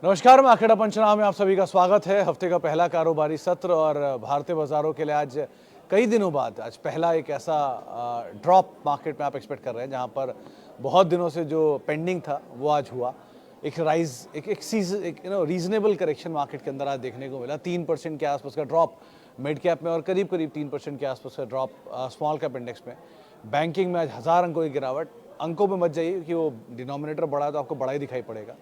नमस्कार, मैं आखेड़ा पंचनाम में आप सभी का स्वागत है। हफ्ते का पहला कारोबारी सत्र और भारतीय बाजारों के लिए आज कई दिनों बाद आज पहला एक ऐसा ड्रॉप मार्केट में आप एक्सपेक्ट कर रहे हैं, जहां पर बहुत दिनों से जो पेंडिंग था वो आज हुआ। एक राइज एक रीजनेबल करेक्शन मार्केट के अंदर आज देखने को मिला। 3% के आसपास का ड्रॉप मिड कैप में और करीब करीब 3% के आसपास का ड्रॉप स्मॉल कैप इंडेक्स में। बैंकिंग में आज 1000 अंकों की गिरावट। अंकों में मत जाइए कि वो डिनोमिनेटर बढ़ा है तो आपको बड़ा ही दिखाई पड़ेगा,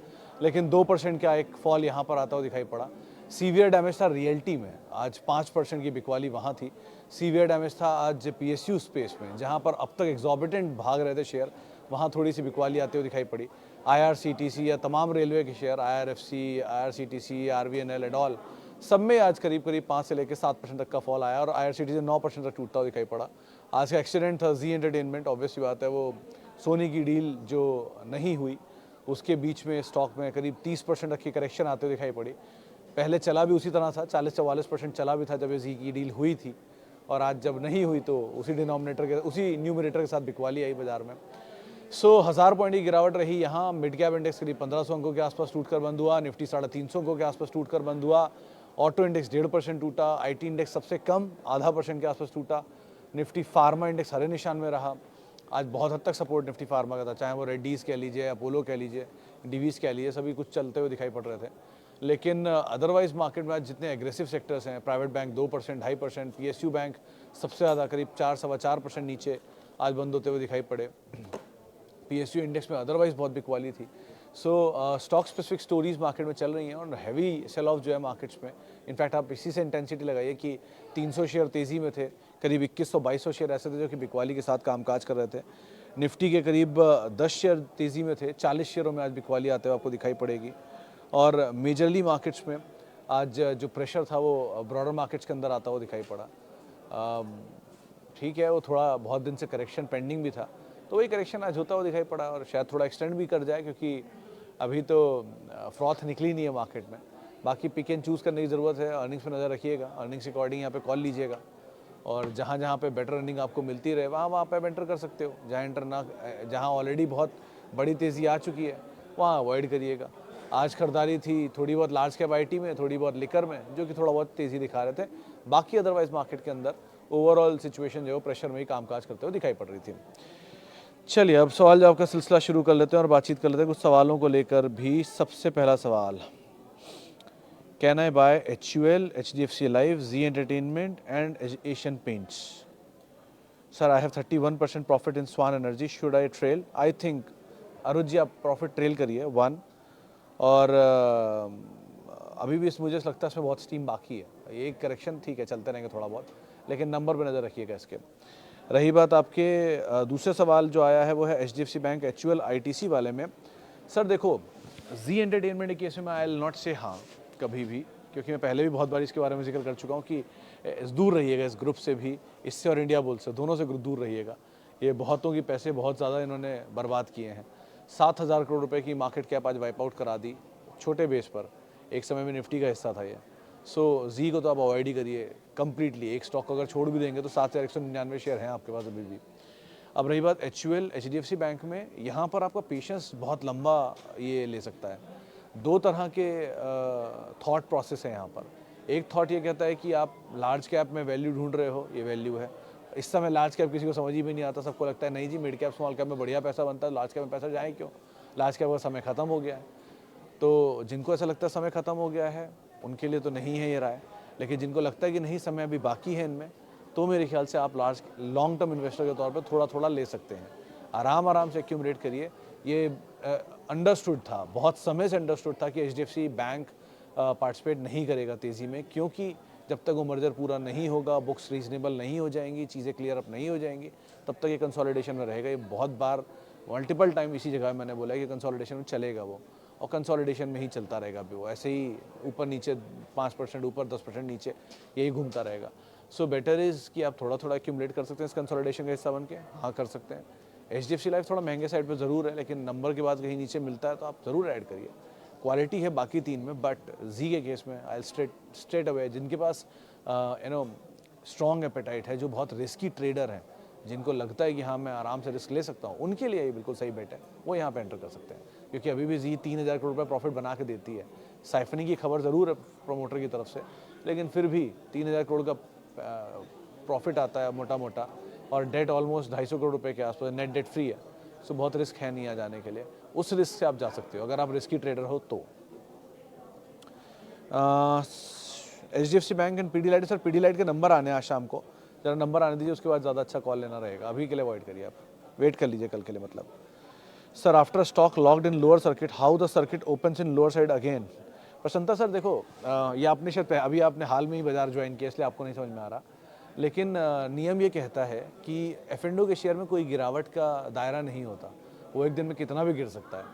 लेकिन 2% का एक फॉल यहाँ पर आता हुआ दिखाई पड़ा। सीवियर डैमेज था रियल्टी में, आज 5% की बिकवाली वहाँ थी। सीवियर डैमेज था आज पीएसयू स्पेस में, जहाँ पर अब तक एग्जॉर्बिटेंट भाग रहे थे शेयर, वहाँ थोड़ी सी बिकवाली आते हुए दिखाई पड़ी। आईआरसीटीसी या तमाम रेलवे के शेयर, आईआरएफसी, आईआरसीटीसी, आरवीएनएल एडॉल, सब में आज करीब करीब 5 से लेकर 7% तक का फॉल आया और आईआरसीटीसी 9% तक टूटता हुआ दिखाई पड़ा। आज का एक्सीडेंट था जी एंटरटेनमेंट। ऑब्वियसली बात है, वो सोनी की डील जो नहीं हुई उसके बीच में स्टॉक में करीब 30% तक की करेक्शन आते हुए दिखाई पड़ी। पहले चला भी उसी तरह था, 40-44% चला भी था जब ये जी की डील हुई थी, और आज जब नहीं हुई तो उसी डिनोमिनेटर के उसी न्यूमरेटर के साथ बिकवाली आई बाजार में। 1000 पॉइंट की गिरावट रही। यहाँ मिड कैप इंडेक्स करीब 1500 अंकों के आसपास टूटकर बंद हुआ। निफ्टी 350 अंकों के आसपास टूटकर बंद हुआ। ऑटो इंडेक्स 1.5% टूटा। आईटी इंडेक्स सबसे कम 0.5% के आसपास टूटा। निफ्टी फार्मा इंडेक्स हरे निशान में रहा। आज बहुत हद तक सपोर्ट निफ्टी फार्मा का था, चाहे वो रेड्डीज़ कह लीजिए, अपोलो कह लीजिए, डीवीज़ कह लीजिए, सभी कुछ चलते हुए दिखाई पड़ रहे थे। लेकिन अदरवाइज मार्केट में आज जितने एग्रेसिव सेक्टर्स हैं, प्राइवेट बैंक 2%, 2.5%, पीएसयू बैंक सबसे ज़्यादा करीब 4-4.25% नीचे आज बंद होते हुए दिखाई पड़े। पीएसयू इंडेक्स में अदरवाइज बहुत बिकवाली थी। सो स्टॉक स्पेसिफिक स्टोरीज मार्केट में चल रही हैं और हैवी सेल ऑफ जो है मार्केट्स में। इनफैक्ट आप इसी से इंटेंसिटी लगाइए कि 300 शेयर तेज़ी में थे, करीब 2100-2200 शेयर ऐसे थे जो कि बिकवाली के साथ कामकाज कर रहे थे। निफ्टी के करीब 10 शेयर तेज़ी में थे, 40 शेयरों में आज बिकवाली आते हुए आपको दिखाई पड़ेगी। और मेजरली मार्केट्स में आज जो प्रेशर था वो ब्रॉडर मार्केट्स के अंदर आता हुआ दिखाई पड़ा। ठीक है, वो थोड़ा बहुत दिन से करेक्शन पेंडिंग भी था, तो वही करेक्शन आज होता हुआ दिखाई पड़ा और शायद थोड़ा एक्सटेंड भी कर जाए, क्योंकि अभी तो फ्रॉथ निकली नहीं है मार्केट में। बाकी पिक एंड चूज़ करने की ज़रूरत है। अर्निंग्स पे नज़र रखिएगा, अर्निंग्स अकॉर्डिंग यहाँ पे कॉल लीजिएगा, और जहाँ जहाँ पे बेटर अर्निंग आपको मिलती रहे वहाँ पे एंटर कर सकते हो। जहाँ ऑलरेडी बहुत बड़ी तेज़ी आ चुकी है वहाँ अवॉइड करिएगा। आज खरीदारी थी थोड़ी बहुत लार्ज कैप आईटी में, थोड़ी बहुत लिकर में, जो कि थोड़ा बहुत तेज़ी दिखा रहे थे। बाकी अदरवाइज मार्केट के अंदर ओवरऑल सिचुएशन जो है प्रेशर में ही कामकाज करते हुए दिखाई पड़ रही थी। चलिए, अब सवाल जवाब का सिलसिला शुरू कर लेते हैं और बातचीत कर लेते हैं कुछ सवालों को लेकर भी। सबसे पहला सवाल, can I buy HUL, HDFC Life, Zee Entertainment and Asian Paints? Sir, I have 31% profit in Swan Energy, should I trail? I think Aruj ji आप प्रॉफिट ट्रेल करिए 1, और अभी भी मुझे लगता है इसमें बहुत स्टीम बाकी है। ये एक करेक्शन ठीक है, चलते रहेंगे थोड़ा बहुत, लेकिन नंबर पर नज़र रखिएगा इसके। रही बात आपके दूसरे सवाल जो आया है वो है HDFC बैंक HUL ITC वाले में। सर देखो, जी एंटरटेनमेंट के केस में आई विल नॉट से हाँ कभी भी, क्योंकि मैं पहले भी बहुत बार इसके बारे में जिक्र कर चुका हूँ कि दूर रहिएगा इस ग्रुप से भी, इससे और इंडिया बुल्स से, दोनों से दूर रहिएगा। ये बहुतों की पैसे बहुत ज़्यादा इन्होंने बर्बाद किए हैं। 7000 करोड़ रुपए की मार्केट कैप आज वाइप आउट करा दी, छोटे बेस पर। एक समय में निफ्टी का हिस्सा था ये। सो जी को तो आप अवॉइड ही करिए कम्प्लीटली। एक स्टॉक अगर छोड़ भी देंगे तो 7199 शेयर हैं आपके पास अभी भी। अब रही बात HUL HDFC बैंक में, यहाँ पर आपका पेशेंस बहुत लंबा ये ले सकता है। दो तरह के थॉट प्रोसेस है यहाँ पर। एक थॉट ये कहता है कि आप लार्ज कैप में वैल्यू ढूंढ रहे हो, ये वैल्यू है। इस समय लार्ज कैप किसी को समझ ही भी नहीं आता, सबको लगता है नहीं जी मिड कैप स्मॉल कैप में बढ़िया पैसा बनता है, लार्ज कैप में पैसा जाए क्यों, लार्ज कैप का समय ख़त्म हो गया है। तो जिनको ऐसा लगता है समय ख़त्म हो गया है, उनके लिए तो नहीं है ये राय। लेकिन जिनको लगता है कि नहीं समय अभी बाकी है इनमें, तो मेरे ख्याल से आप लॉन्ग टर्म इन्वेस्टर के तौर पर थोड़ा थोड़ा ले सकते हैं। आराम से एक्यूमुलेट करिए। ये अंडरस्टूड था, बहुत समय से अंडरस्टूड था कि HDFC बैंक पार्टिसिपेट नहीं करेगा तेज़ी में, क्योंकि जब तक वो मर्जर पूरा नहीं होगा, बुक्स रीजनेबल नहीं हो जाएंगी, चीज़ें क्लियर अप नहीं हो जाएंगी, तब तक ये कंसोलिडेशन में रहेगा। ये बहुत बार मल्टीपल टाइम इसी जगह मैंने बोला है कि कंसोलिडेशन में चलेगा वो, और कंसोलिडेशन में ही चलता रहेगा अभी वो, ऐसे ही ऊपर नीचे 5% ऊपर 10% नीचे यही घूमता रहेगा। सो बेटर इज़ कि आप थोड़ा थोड़ा एक्यूमुलेट कर सकते हैं इस कंसोलिडेशन का हिस्सा बन के। हाँ, कर सकते हैं। HDFC लाइफ थोड़ा महंगे साइड पे ज़रूर है, लेकिन नंबर के बाद कहीं नीचे मिलता है तो आप ज़रूर ऐड करिए। क्वालिटी है बाकी तीन में, बट जी के केस में आई स्ट्रेट अवे जिनके पास स्ट्रॉन्ग एपेटाइट है, जो बहुत रिस्की ट्रेडर हैं, जिनको लगता है कि हाँ मैं आराम से रिस्क ले सकता हूँ, उनके लिए ये बिल्कुल सही बेट है, वो यहाँ पे एंटर कर सकते हैं। क्योंकि अभी भी जी 3,000 करोड़ रुपये प्रॉफिट बना के देती है। साइफनिंग की खबर ज़रूर है प्रमोटर की तरफ से, लेकिन फिर भी 3,000 करोड़ का प्रॉफिट आता है मोटा मोटा, और डेट ऑलमोस्ट 250 करोड़ रुपये के आसपास, नेट डेट फ्री है। सो बहुत रिस्क है नहीं आ जाने के लिए, उस रिस्क से आप जा सकते हो अगर आप रिस्की ट्रेडर हो तो। HDFC bank and Pidilite, sir Pidilite के नंबर आने हैं आज शाम को, जरा नंबर आने दीजिए, उसके बाद ज़्यादा अच्छा कॉल लेना रहेगा। अभी के लिए अवॉइड करिए, आप वेट कर लीजिए कल के लिए मतलब। Sir after stock locked in lower circuit, how the circuit opens in lower side again. प्रसन्नता सर देखो, ये आपने शायद अभी आपने हाल में ही बाजार ज्वाइन किया, इसलिए आपको नहीं समझ में आ रहा, लेकिन नियम ये कहता है कि F&O के शेयर में कोई गिरावट का दायरा नहीं होता, वो एक दिन में कितना भी गिर सकता है।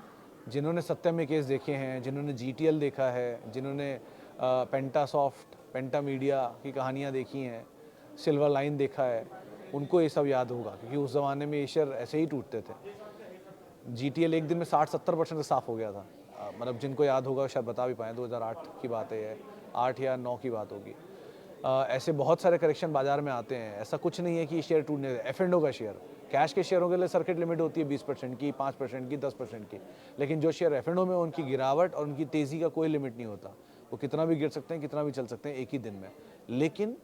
जिन्होंने सत्यम में केस देखे हैं, जिन्होंने GTL देखा है, जिन्होंने पेंटासॉफ्ट, पेंटा मीडिया की कहानियाँ देखी हैं, सिल्वर लाइन देखा है, उनको ये सब याद होगा, क्योंकि उस ज़माने में ये शेयर ऐसे ही टूटते थे। GTL एक दिन में 60-70% से साफ हो गया था, मतलब जिनको याद होगा शायद बता भी पाएँ, 2008 की बात है, ये 8 या 9 की बात होगी। ऐसे बहुत सारे करेक्शन बाजार में आते हैं, ऐसा कुछ नहीं है कि शेयर टूटने। F&O का शेयर, कैश के शेयरों के लिए सर्किट लिमिट होती है 20% की, 5% की, 10% की, लेकिन जो शेयर F&O में, उनकी गिरावट और उनकी तेज़ी का कोई लिमिट नहीं होता, वो कितना भी गिर सकते हैं, कितना भी चल सकते हैं एक ही दिन में। लेकिन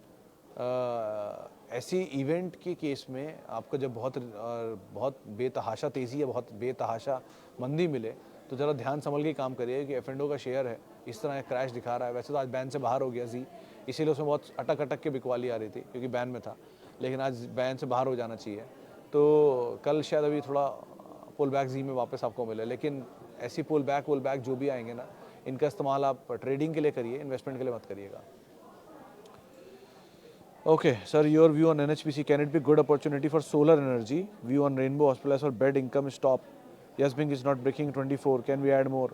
ऐसी इवेंट के केस में आपको जब बहुत बेतहाशा तेज़ी या बहुत बेतहाशा मंदी मिले, तो ज़रा ध्यान संभल के काम करिए कि F&O का शेयर है, इस तरह क्रैश दिखा रहा है। वैसे तो आज बैन से बाहर हो गया जी, इसीलिए उसमें बहुत अटक अटक के बिकवाली आ रही थी, क्योंकि बैन में था, लेकिन आज बैन से बाहर हो जाना चाहिए। तो कल शायद अभी थोड़ा पुल बैक जी में वापस आपको मिले, लेकिन ऐसी पुल बैक जो भी आएंगे ना, इनका इस्तेमाल आप ट्रेडिंग के लिए करिए, इन्वेस्टमेंट के लिए मत करिएगा। Okay, sir, your view on NHPC, can it be good opportunity for solar energy? View on Rainbow Hospitals or bed income is top. Yes Bank is not breaking 24. Can we add more?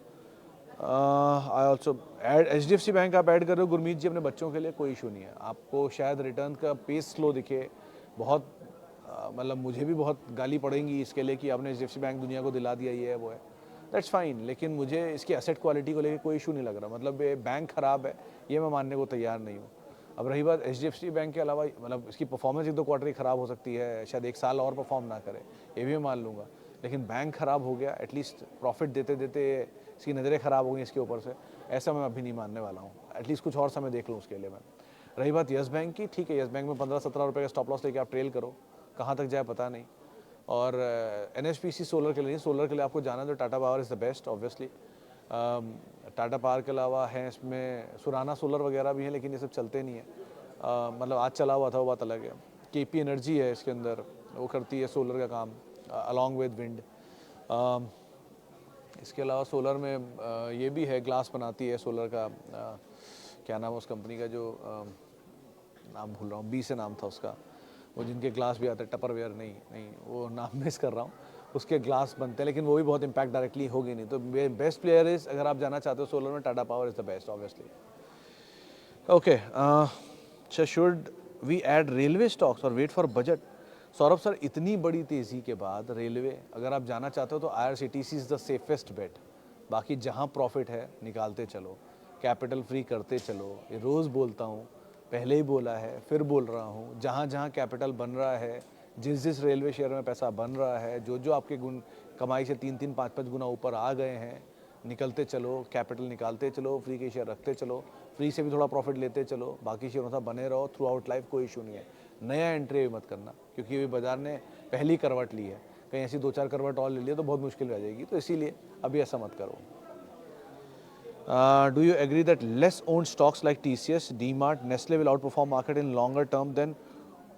I also add HDFC bank आप add कर रहे हो गुरमीत जी अपने बच्चों के लिए, कोई issue नहीं है। आपको शायद रिटर्न का पेस स्लो दिखे, बहुत मतलब मुझे भी बहुत गाली पड़ेंगी इसके लिए कि आपने HDFC बैंक दुनिया को दिला दिया, ये है वो है, दैट्स फाइन, लेकिन मुझे इसकी एसेट क्वालिटी को लेकर कोई इशू नहीं लग रहा। मतलब ये बैंक ख़राब है, ये मैं मानने को तैयार नहीं हूँ। अब रही बात HDFC बैंक के अलावा, मतलब इसकी परफॉर्मेंस 1-2 क्वार्टर ही ख़राब हो सकती है, शायद 1 साल और परफॉर्म ना करे, ये भी मैं मान लूँगा, लेकिन बैंक ख़राब हो गया, एटलीस्ट प्रॉफिट देते देते इसकी नज़रें ख़राब हो गई इसके ऊपर से, ऐसा मैं अभी नहीं मानने वाला हूँ। एटलीस्ट कुछ और समय देख लूँ उसके लिए मैं। रही बात येस बैंक की, ठीक है, येस बैंक में 15-17 रुपये का स्टॉप लॉस लेके आप ट्रेल करो, कहाँ तक जाए पता नहीं। और NHPC सोलर के लिए नहीं, सोलर के लिए आपको जाना तो Tata Power is the best obviously. Tata power के अलावा हैं इसमें सुराना सोलर वगैरह भी हैं, लेकिन ये सब चलते नहीं है। मतलब आज चला हुआ था वो बात अलग है। KP एनर्जी है इसके अंदर, वो करती है सोलर का काम अलॉन्ग विद विंड। इसके अलावा सोलर में ये भी है, ग्लास बनाती है सोलर का, क्या नाम है उस कंपनी का, जो नाम भूल रहा हूँ, B से नाम था उसका, वो जिनके ग्लास भी आते हैं, टपरवेयर नहीं वो नाम मिस कर रहा हूँ, उसके ग्लास बनते हैं, लेकिन वो भी बहुत इम्पैक्ट डायरेक्टली होगी नहीं। तो बेस्ट प्लेयर इज, अगर आप जाना चाहते हो सोलर में, Tata Power is the best obviously. Okay, अच्छा, should we add railway stocks और wait for budget? Saurabh sir, इतनी बड़ी तेज़ी के बाद रेलवे अगर आप जाना चाहते हो तो IRCTC इज़ द सेफेस्ट बेट। बाकी जहाँ प्रॉफिट है निकालते चलो, कैपिटल फ्री करते चलो, ये रोज़ बोलता हूँ, पहले ही बोला है, फिर बोल रहा हूँ, जहाँ जहाँ कैपिटल बन रहा है, जिस रेलवे शेयर में पैसा बन रहा है, जो आपके गुण कमाई से 3-3, 5-5 गुना ऊपर आ गए हैं, निकलते चलो, कैपिटल निकालते चलो, फ्री के शेयर रखते चलो, फ्री से भी थोड़ा प्रॉफिट लेते चलो, बाकी शेयरों से बने रहो थ्रू आउट लाइफ, कोई इशू नहीं है। नया एंट्री मत करना, क्योंकि अभी बाजार ने पहली करवट ली है, कहीं ऐसी 2-4 करवट और ले लिया तो बहुत मुश्किल रह जाएगी, तो इसीलिए अभी ऐसा मत करो। Do you agree that less owned stocks like TCS, DMart, Nestle will outperform market in longer term than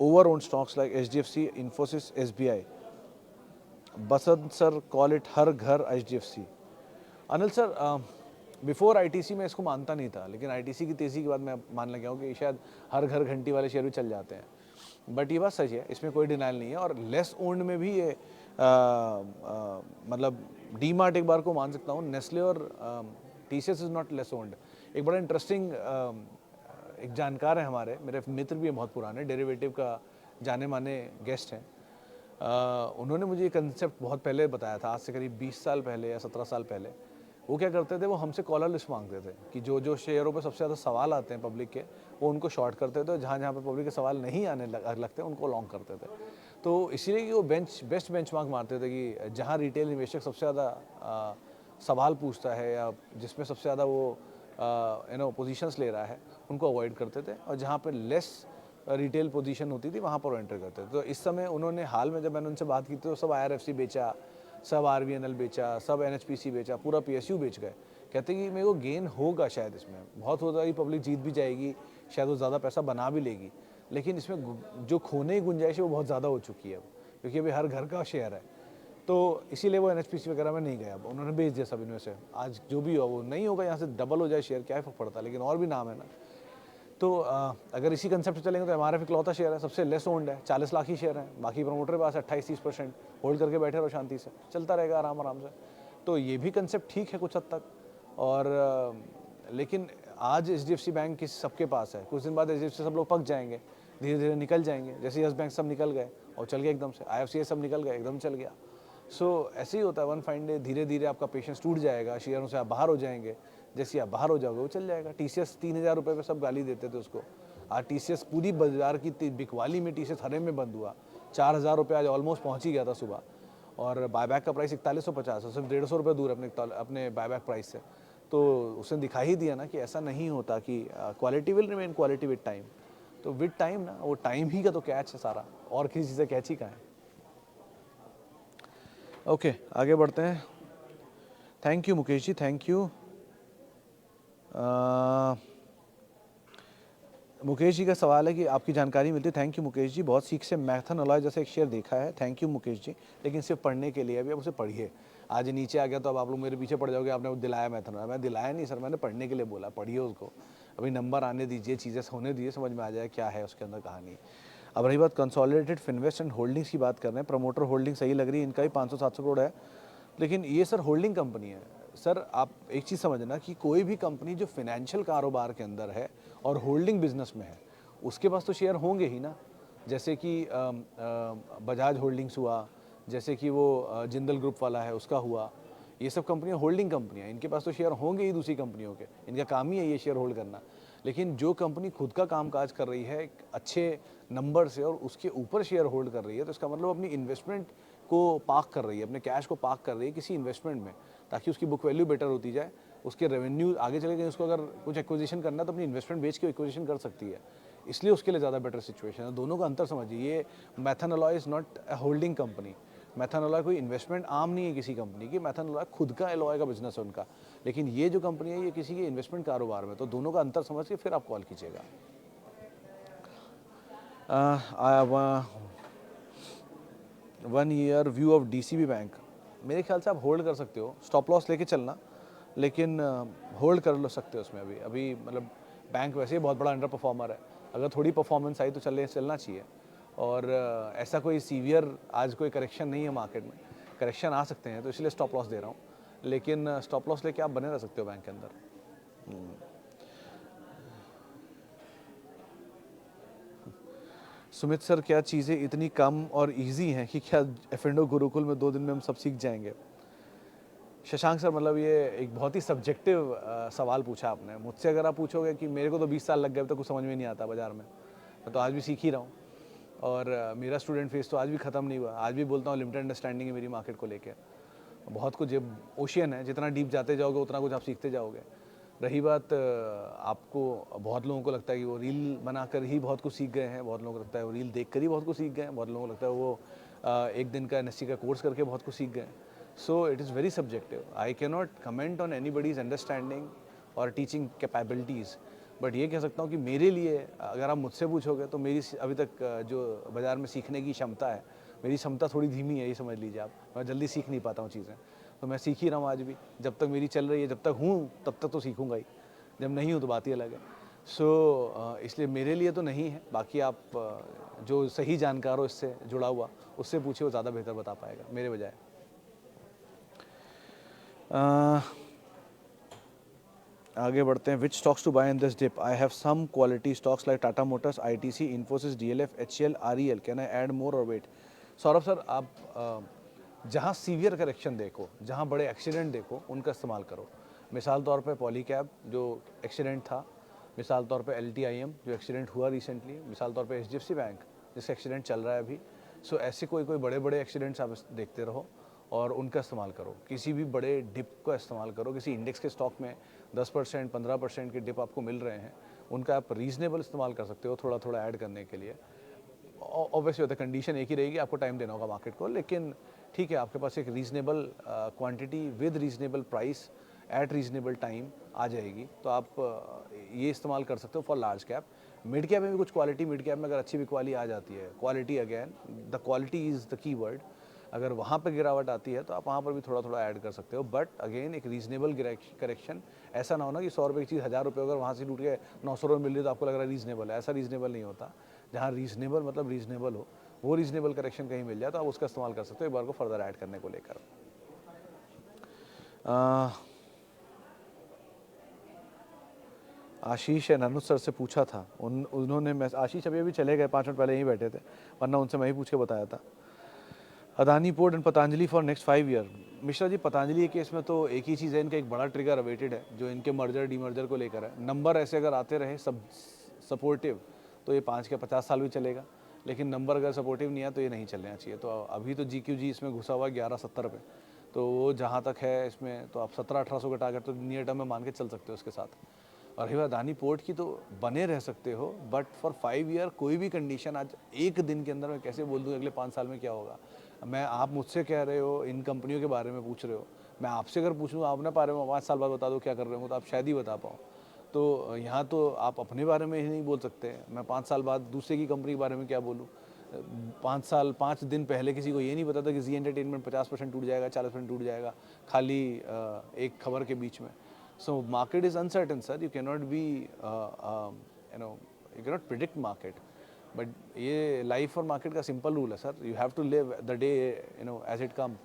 over-owned stocks like HDFC, Infosys, SBI? Basant sir call it हर घर HDFC. Anil sir, before ITC में इसको मानता नहीं था, लेकिन ITC की तेज़ी के बाद मैं मान लगा हूँ कि शायद हर घर घंटी वाले शेयर भी चल जाते हैं। बट ये बात सच है, इसमें कोई डिनाइल नहीं है। और लेस ओन्ड में भी ये मतलब DMart एक बार को मान सकता हूँ, नेस्ले और TCS is not less owned. एक बड़ा इंटरेस्टिंग एक जानकार है हमारे, मेरे मित्र भी हैं बहुत पुराने, डेरिवेटिव का जाने माने गेस्ट हैं। उन्होंने मुझे ये कंसेप्ट बहुत पहले बताया था, आज से करीब 20 साल पहले या 17 साल पहले। वो क्या करते थे, वो हमसे कॉलर लिस्ट मांगते थे कि जो शेयरों पे सबसे ज़्यादा सवाल आते हैं पब्लिक के, वो उनको शॉर्ट करते थे, जहाँ पे पब्लिक के सवाल नहीं आने लगते उनको लॉन्ग करते थे। तो इसीलिए कि वो बेस्ट बेंचमार्क मारते थे कि जहाँ रिटेल निवेशक सबसे ज़्यादा सवाल पूछता है या जिसमें सबसे ज़्यादा वो पोजीशंस ले रहा है, उनको अवॉइड करते थे, और जहाँ पे लेस रिटेल पोजीशन होती थी वहाँ पर एंटर करते थे। तो इस समय उन्होंने हाल में जब मैंने उनसे बात की तो सब IRFC बेचा, सब RVNL बेचा, सब NHPC बेचा, पूरा PSU बेच गए। कहते कि मेरे को गेन होगा शायद, इसमें बहुत हो जाएगी, पब्लिक जीत भी जाएगी, शायद वो ज़्यादा पैसा बना भी लेगी, लेकिन इसमें जो खोने की गुंजाइश है वो बहुत ज़्यादा हो चुकी है अब, क्योंकि अभी हर घर का शेयर है। तो इसीलिए वो NHPC वगैरह में नहीं गया, अब उन्होंने बेच दिया सब इनमें से। आज जो भी हो वो नहीं होगा, यहाँ से डबल हो जाए शेयर, क्या फ़र्क पड़ता है, लेकिन और भी नाम है ना। तो अगर इसी कंसेप्ट से चलेंगे तो MRF इकलौता शेयर है, सबसे लेस ओन्ड है, 40 लाख ही शेयर है, बाकी प्रमोटर के पास 28-30% होल्ड करके बैठे रहो शांति से, चलता रहेगा आराम आराम से। तो ये भी कंसेप्ट ठीक है कुछ हद तक, और लेकिन आज HDFC बैंक किस सबके पास है, कुछ दिन बाद HDFC सब लोग पक जाएंगे, धीरे धीरे निकल जाएंगे, जैसे यस बैंक सब निकल गए और चल गए एकदम से, IFCI सब निकल गए एकदम चल गया। सो ऐसे ही होता है, वन फाइन डे धीरे धीरे आपका पेशेंस टूट जाएगा, शेयरों से आप बाहर हो जाएंगे, जैसे आप बाहर हो जाओगे वो चल जाएगा। TCS 3,000 रुपये पे सब गाली देते थे उसको, आज TCS पूरी बाजार की बिकवाली में TCS हरे में बंद हुआ, 4,000 रुपये आज ऑलमोस्ट पहुँच ही गया था सुबह, और बायबैक का प्राइस 4150 है, सिर्फ 150 रुपये दूर अपने बायबैक प्राइस से। तो उसने दिखा ही दिया ना कि ऐसा नहीं होता, कि quality will remain quality with time. तो विद टाइम ना, वो टाइम ही का तो कैच है सारा, और किसी चीज़ से कैच ही कहाँ है। ओके, आगे बढ़ते हैं। Thank you Mukesh ji, thank you. Mukesh ji का सवाल है कि आपकी जानकारी मिलती है। थैंक यू मुकेश जी, बहुत सीख से मैथन अलॉय जैसे एक शेयर देखा है। थैंक यू मुकेश जी, लेकिन सिर्फ पढ़ने के लिए, अभी आप उसे पढ़िए। आज नीचे आ गया तो अब आप लोग मेरे पीछे पड़ जाओगे, आपने वो दिलाया मैथन, मैं दिलाया नहीं सर, मैंने पढ़ने के लिए बोला, पढ़िए उसको, अभी नंबर आने दीजिए, चीज़ें होने दीजिए, समझ में आ जाए क्या है उसके अंदर कहानी। अब रही बात कंसोलिडेटेड फिनवेस्ट एंड होल्डिंग्स की बात कर रहे हैं, प्रमोटर होल्डिंग सही लग रही है, इनका भी 500-700 करोड़ है, लेकिन ये सर होल्डिंग कंपनी है। सर आप एक चीज़ समझना कि कोई भी कंपनी जो फाइनेंशियल कारोबार के अंदर है और होल्डिंग बिजनेस में है, उसके पास तो शेयर होंगे ही ना। जैसे कि बजाज होल्डिंग्स हुआ, जैसे कि वो जिंदल ग्रुप वाला है उसका हुआ, ये सब कंपनियां होल्डिंग कंपनियां, इनके पास तो शेयर होंगे ही दूसरी कंपनियों के, इनका काम ही है ये शेयर होल्ड करना। लेकिन जो कंपनी खुद का कामकाज कर रही है अच्छे नंबर से और उसके ऊपर शेयर होल्ड कर रही है, तो इसका मतलब अपनी इन्वेस्टमेंट को पार्क कर रही है, अपने कैश को पार्क कर रही है किसी इन्वेस्टमेंट में, ताकि उसकी बुक वैल्यू बेटर होती जाए, उसके रेवेन्यू आगे चले गए, उसको अगर कुछ एक्विजिशन करना है तो अपनी इन्वेस्टमेंट बेच के एक्विजिशन कर सकती है, इसलिए उसके लिए ज़्यादा बेटर सिचुएशन है। दोनों का अंतर समझिए, ये Maithon alloy is not a holding company, Maithon alloy कोई इन्वेस्टमेंट आर्म नहीं है किसी कंपनी की, मैथन अलॉय खुद का अलॉय का बिजनेस है उनका, लेकिन ये जो कंपनी है ये किसी के इन्वेस्टमेंट कारोबार में, तो दोनों का अंतर समझ के फिर आप कॉल कीजिएगा। 1 year view of DCB bank, मेरे ख्याल से आप होल्ड कर सकते हो, स्टॉप लॉस लेके चलना, लेकिन होल्ड कर लो सकते हो उसमें अभी मतलब बैंक वैसे ही बहुत बड़ा अंडर परफॉर्मर है, अगर थोड़ी परफॉर्मेंस आई तो चलना चाहिए। और ऐसा कोई सीवियर आज कोई करेक्शन नहीं है मार्केट में, करेक्शन आ सकते हैं तो इसलिए स्टॉप लॉस दे रहा हूँ, लेकिन स्टॉप लॉस लेके आप बने रह सकते हो बैंक के अंदर। सुमित सर, क्या चीज़ें इतनी कम और इजी हैं कि क्या F&O गुरुकुल में 2 दिन में हम सब सीख जाएंगे? शशांक सर, मतलब ये एक बहुत ही सब्जेक्टिव सवाल पूछा आपने मुझसे। अगर आप पूछोगे कि मेरे को तो 20 साल लग गए तो कुछ समझ में नहीं आता बाजार में, मैं तो आज भी सीख ही रहा हूँ, और मेरा स्टूडेंट फेस तो आज भी ख़त्म नहीं हुआ, आज भी बोलता हूँ लिमिटेड अंडरस्टैंडिंग है मेरी मार्केट को लेकर, बहुत कुछ ओशियन है, जितना डीप जाते जाओगे उतना कुछ आप सीखते जाओगे। रही बात आपको, बहुत लोगों को लगता है कि वो रील बनाकर ही बहुत कुछ सीख गए हैं, बहुत लोगों को लगता है वो रील देखकर ही बहुत कुछ सीख गए हैं, बहुत लोगों को लगता है वो एक दिन का NSC का कोर्स करके बहुत कुछ सीख गए। So it is very subjective, I can not comment on anybody's understanding और टीचिंग कैपेबिलिटीज़, बट ये कह सकता हूँ कि मेरे लिए अगर आप मुझसे पूछोगे तो मेरी अभी तक जो बाज़ार में सीखने की क्षमता है, मेरी क्षमता थोड़ी धीमी है, ये समझ लीजिए आप, मैं जल्दी सीख नहीं पाता हूँ चीज़ें, तो मैं सीख ही रहा हूँ आज भी, जब तक मेरी चल रही है, जब तक हूँ तब तक तो सीखूंगा ही, जब नहीं हूँ तो बात ही अलग है। सो इसलिए मेरे लिए तो नहीं है, बाकी आप जो सही जानकार हो इससे जुड़ा हुआ उससे पूछे, वो ज़्यादा बेहतर बता पाएगा मेरे बजाय। आगे बढ़ते हैं। Which stocks to buy in this dip? I have some quality stocks like Tata Motors, ITC, Infosys, DLF, HCL, REL। Can I add more और वेट? सौरभ सर, आप जहाँ सीवियर करेक्शन देखो, जहाँ बड़े एक्सीडेंट देखो, उनका इस्तेमाल करो। मिसाल तौर पे पॉलीकैब जो एक्सीडेंट था, मिसाल तौर पे LTIM जो एक्सीडेंट हुआ रिसेंटली, मिसाल तौर पे HDFC बैंक जिसका एक्सीडेंट चल रहा है अभी, सो ऐसे कोई कोई बड़े बड़े एक्सीडेंट्स आप देखते रहो और उनका इस्तेमाल करो। किसी भी बड़े डिप का इस्तेमाल करो, किसी इंडेक्स के स्टॉक में 10% 15% के डिप आपको मिल रहे हैं, उनका आप रीजनेबल इस्तेमाल कर सकते हो थोड़ा थोड़ा ऐड करने के लिए। ऑब्वियसली होता है कंडीशन एक ही रहेगी, आपको टाइम देना होगा मार्केट को, लेकिन ठीक है आपके पास एक reasonable quantity with reasonable price at reasonable time आ जाएगी, तो आप ये इस्तेमाल कर सकते हो for large cap. Mid cap में भी कुछ क्वालिटी, मिड कैप में अगर अच्छी भी क्वालिटी आ जाती है, quality again the quality is the key word, अगर वहाँ पर गिरावट आती है तो आप वहाँ पर भी थोड़ा थोड़ा ऐड कर सकते हो, बट अगेन एक रीजनेबल करेक्शन। ऐसा ना हो ना कि 100 रुपये की चीज़ 1000 रुपये अगर वहाँ से टूट के 900 रुपये मिल रही है तो आपको लग रहा है रीजनेबल है, ऐसा रीजनेबल नहीं होता। जहाँ रीजनेबल मतलब रीजनेबल हो, वो रीजनेबल करेक्शन कहीं मिल जाए तो आप उसका इस्तेमाल कर सकते हो एक बार को फर्दर ऐड करने को लेकर। आशीष है ननु सर से पूछा था, उन्होंने मैं आशीष अभी चले गए, 5 मिनट पहले यहीं बैठे थे, वरना उनसे मैं ही पूछ के बताया था। Adani port and Patanjali for next 5 year. Mishra ji Patanjali के केस में तो एक ही चीज़ है, इनका एक बड़ा ट्रिगर अवेटेड है जो इनके मर्जर डीमर्जर को लेकर है। नंबर ऐसे अगर आते रहे सब सपोर्टिव तो ये 5 के 50 साल भी चलेगा, लेकिन नंबर अगर सपोर्टिव नहीं है तो ये नहीं चलना चाहिए। तो अभी तो GQG इसमें घुसा हुआ 1170 पे, तो वो जहाँ तक है इसमें तो आप 1700-1800 का टारगेट तो नियर टर्म में मान के चल सकते हो उसके साथ। और रही बात अदानी पोर्ट की, तो बने रह सकते हो, बट फॉर 5 ईयर कोई भी कंडीशन आज एक दिन के अंदर मैं कैसे बोल दूँ अगले 5 साल में क्या होगा। मैं आप मुझसे कह रहे हो, इन कंपनियों के बारे में पूछ रहे हो, मैं आपसे अगर पूछ लूँ आप ना पा रहे हो 5 साल बाद बता दो क्या कर रहे हो, तो आप शायद ही बता पाओ। तो यहाँ तो आप अपने बारे में ही नहीं बोल सकते, मैं 5 साल बाद दूसरे की कंपनी के बारे में क्या बोलूँ। 5 दिन पहले किसी को ये नहीं पता था कि जी एंटरटेनमेंट 50% टूट जाएगा, 40% टूट जाएगा, खाली एक खबर के बीच में। So market is uncertain sir, you cannot be you cannot predict market, but ये लाइफ और मार्केट का सिंपल रूल है sir, you have to live the day as it come.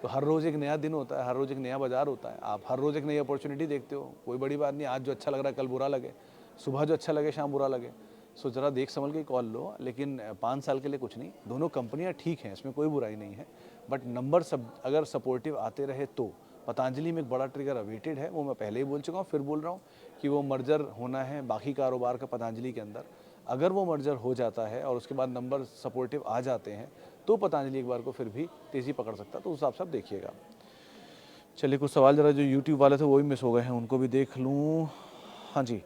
तो हर रोज़ एक नया दिन होता है, हर रोज़ एक नया बाजार होता है, आप हर रोज़ एक नई अपॉर्चुनिटी देखते हो। कोई बड़ी बात नहीं, आज जो अच्छा लग रहा है कल बुरा लगे, सुबह जो अच्छा लगे शाम बुरा लगे। सो ज़रा देख संभल के कॉल लो, लेकिन 5 साल के लिए कुछ नहीं। दोनों कंपनियां ठीक हैं, इसमें कोई बुराई नहीं है, बट नंबर सब अगर सपोर्टिव आते रहे तो। पतंजलि में एक बड़ा ट्रिगर अवेटेड है, वो मैं पहले ही बोल चुका हूँ, फिर बोल रहा हूँ कि वो मर्जर होना है बाकी कारोबार का पतंजलि के अंदर। अगर वो मर्जर हो जाता है और उसके बाद नंबर सपोर्टिव आ जाते हैं तो पतंजलि एक बार को फिर भी तेज़ी पकड़ सकता है, तो उस हिसाब से आप देखिएगा। चलिए कुछ सवाल ज़रा जो यूट्यूब वाले थे वो भी मिस हो गए हैं, उनको भी देख लूँ। हाँ जी,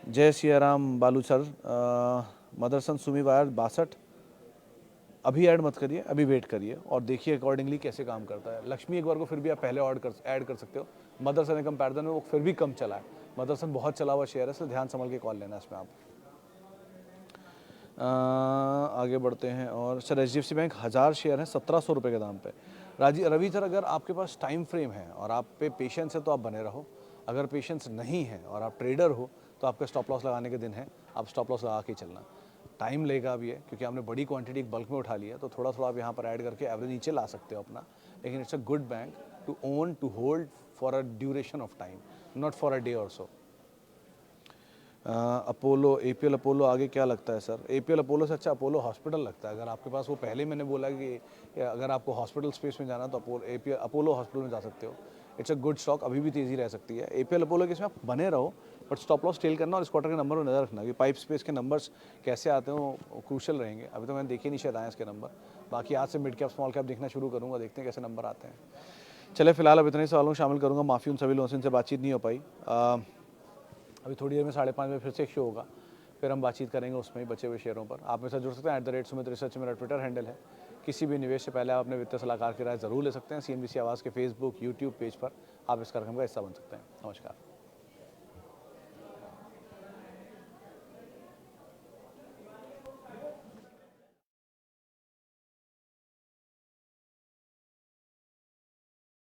जय सिया राम बालू सर, मदरसन सुमी वायर 62 अभी ऐड मत करिए, अभी वेट करिए और देखिए अकॉर्डिंगली कैसे काम करता है। लक्ष्मी एक बार को फिर भी आप पहले ऐड कर सकते हो, मदरसन के कंपैरिजन में वो फिर भी कम चला है, मदरसन बहुत चला हुआ शेयर है, इसलिए ध्यान संभल के कॉल लेना इसमें आप। आगे बढ़ते हैं और सर HDFC बैंक 1000 शेयर हैं 1700 रुपये के दाम पे। रवि सर अगर आपके पास टाइम फ्रेम है और आप पे पेशेंस है तो आप बने रहो, अगर पेशेंस नहीं है और आप ट्रेडर हो तो आपका स्टॉप लॉस लगाने के दिन है, आप स्टॉप लॉस लगा के चलना। टाइम लेगा भी है क्योंकि आपने बड़ी क्वांटिटी बल्क में उठा लिया, तो थोड़ा थोड़ा आप यहाँ पर ऐड करके एवरेज नीचे ला सकते हो अपना, लेकिन it's a good bank to own to hold for a duration of time, not for a day और सो। अपोलो APL अपोलो आगे क्या लगता है सर? APL अपोलो से अच्छा अपोलो हॉस्पिटल लगता है। अगर आपके पास वो पहले मैंने बोला कि अगर आपको हॉस्पिटल स्पेस में जाना तो अपोलो हॉस्पिटल में जा सकते हो। इट्स अ गुड स्टॉक, अभी भी तेज़ी रह सकती है। APL अपोलो के इसमें आप बने रहो, बट स्टॉप लॉस टेल करना और इस क्वार्टर के नंबर पर नज़र रखना कि पाइप स्पेस के नंबर्स कैसे आते हैं, वो क्रूशल रहेंगे। अभी तो मैंने देखे नहीं शायद आए इसके नंबर, बाकी आज से मिड कैप स्मॉल कैप देखना शुरू करूँगा, देखते हैं कैसे नंबर आते हैं। चले फिलहाल अब इतने सवालों शामिल करूँगा, माफ़ी उन सभी लोगों से इनसे बातचीत नहीं हो पाई। अभी थोड़ी देर में 5:30 बजे फिर से एक शो होगा, फिर हम बातचीत करेंगे उसमें ही बचे हुए शेयरों पर। आप मेरे साथ जुड़ सकते हैं @सुमित रिसर्च मेरा ट्विटर हैंडल है। किसी भी निवेश से पहले आप अपने वित्तीय सलाहकार की राय जरूर ले सकते हैं। CNBC आवाज़ के फेसबुक YouTube पेज पर आप इस कार्यक्रम का हिस्सा बन सकते हैं। नमस्कार।